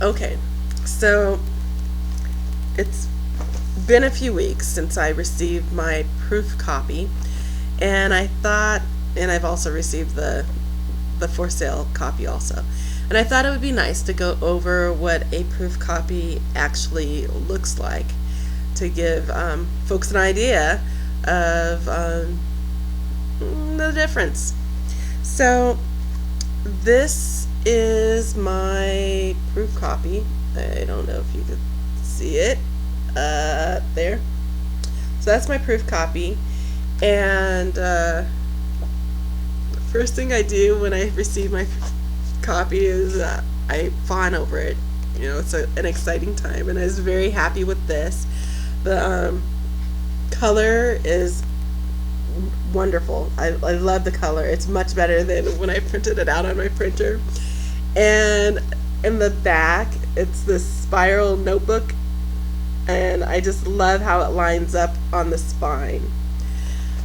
Okay, so it's been a few weeks since I received my proof copy, and I thought, and I've also received the for sale copy also. And I thought it would be nice to go over what a proof copy actually looks like to give folks an idea of the difference. So, this is my proof copy. I don't know if you could see it there. So, that's my proof copy. And the first thing I do when I receive my copy is I fawn over it. You know, it's an exciting time, and I was very happy with this. The color is wonderful. I love the color. It's much better than when I printed it out on my printer. And in the back, it's this spiral notebook, and I just love how it lines up on the spine.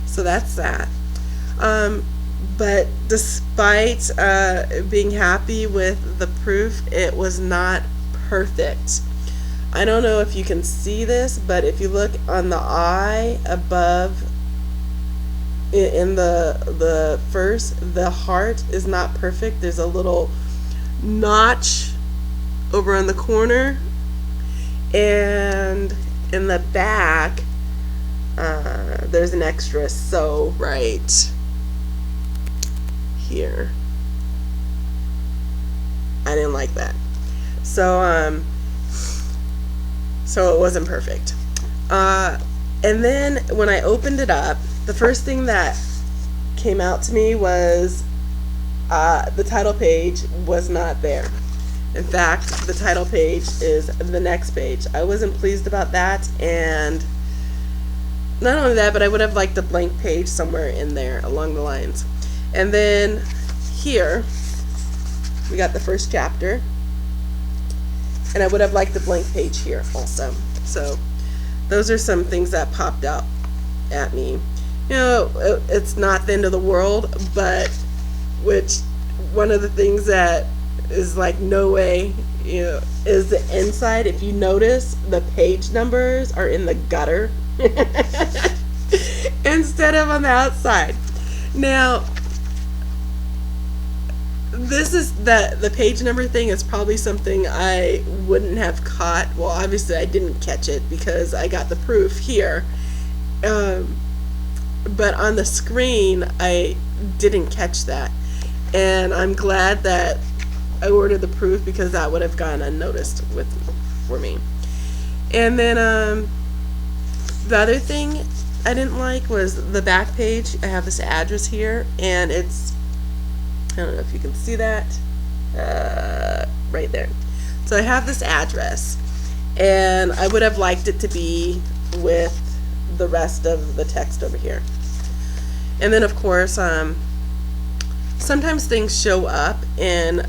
So that's that. But despite being happy with the proof, it was not perfect. I don't know if you can see this, but if you look on the eye above in the first, the heart is not perfect. There's a little notch over on the corner, and in the back there's an extra sew right here. I didn't like that. So so it wasn't perfect. And then when I opened it up, the first thing that came out to me was the title page was not there. In fact, the title page is the next page. I wasn't pleased about that, and not only that, but I would have liked a blank page somewhere in there along the lines. And then here, we got the first chapter, and I would have liked the blank page here also. So those are some things that popped out at me. You know, it's not the end of the world, but one of the things that is like no way, you know, is the inside. If you notice, the page numbers are in the gutter instead of on the outside. Now, this is the page number thing is probably something I wouldn't have caught. Well, obviously I didn't catch it because I got the proof here. But on the screen, I didn't catch that. And I'm glad that I ordered the proof because that would have gone unnoticed for me. And then the other thing I didn't like was the back page. I have this address here, and it's, I don't know if you can see that, right there. So I have this address, and I would have liked it to be with the rest of the text over here. And then of course, sometimes things show up in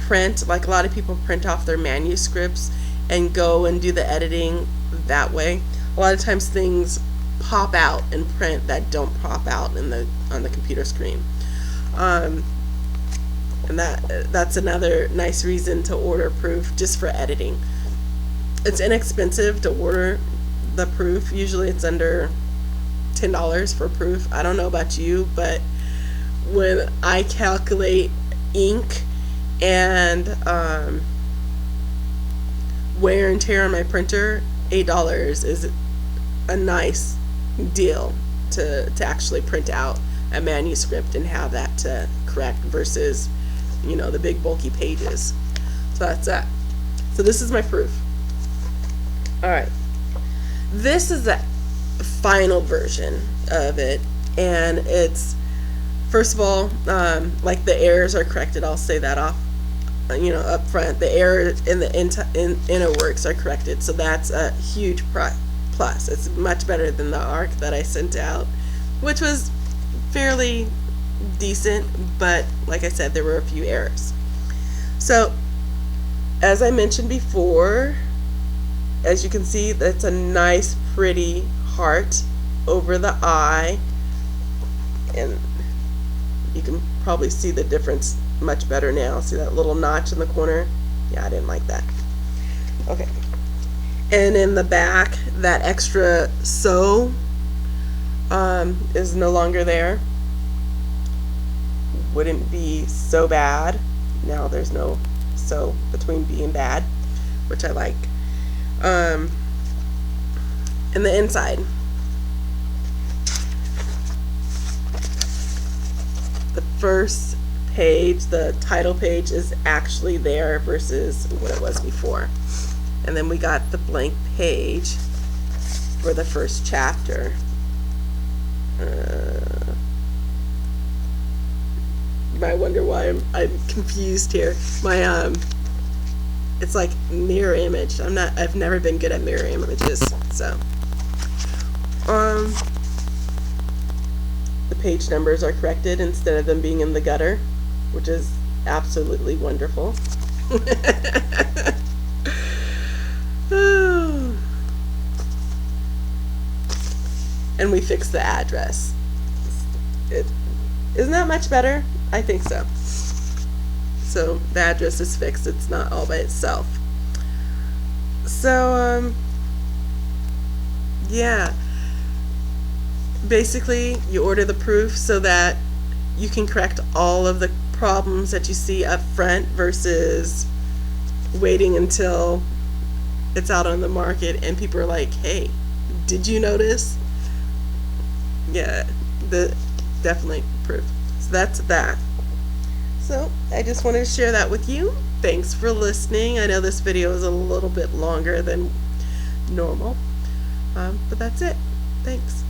print, like a lot of people print off their manuscripts and go and do the editing that way. A lot of times things pop out in print that don't pop out on the computer screen. And that's another nice reason to order proof, just for editing. It's inexpensive to order the proof. Usually it's under $10 for proof. I don't know about you, but when I calculate ink and wear and tear on my printer, $8 is a nice deal to actually print out a manuscript and have that to correct versus, you know, the big bulky pages. So that's that. So this is my proof. Alright. This is the final version of it, and it's, first of all, like the errors are corrected. I'll say that off, you know, up front. The errors in the inner works are corrected, so that's a huge plus. It's much better than the ARC that I sent out, which was fairly decent, but like I said, there were a few errors. So, as I mentioned before, as you can see, that's a nice, pretty heart over the eye, and you can probably see the difference much better now. See that little notch in the corner? Yeah, I didn't like that. Okay. And in the back, that extra "so" is no longer there. Wouldn't be so bad. Now there's no "so" between "be" and "bad," which I like. And the inside, the first page, the title page, is actually there versus what it was before. And then we got the blank page for the first chapter. You might wonder why I'm confused here. My it's like mirror image. I've never been good at mirror images, so the page numbers are corrected instead of them being in the gutter, which is absolutely wonderful. And we fixed the address. Isn't that much better? I think so. So the address is fixed. It's not all by itself. So yeah, basically you order the proof so that you can correct all of the problems that you see up front versus waiting until it's out on the market and people are like, hey, did you notice? Yeah, definitely proof. So that's that. So I just wanted to share that with you. Thanks for listening. I know this video is a little bit longer than normal, but that's it. Thanks.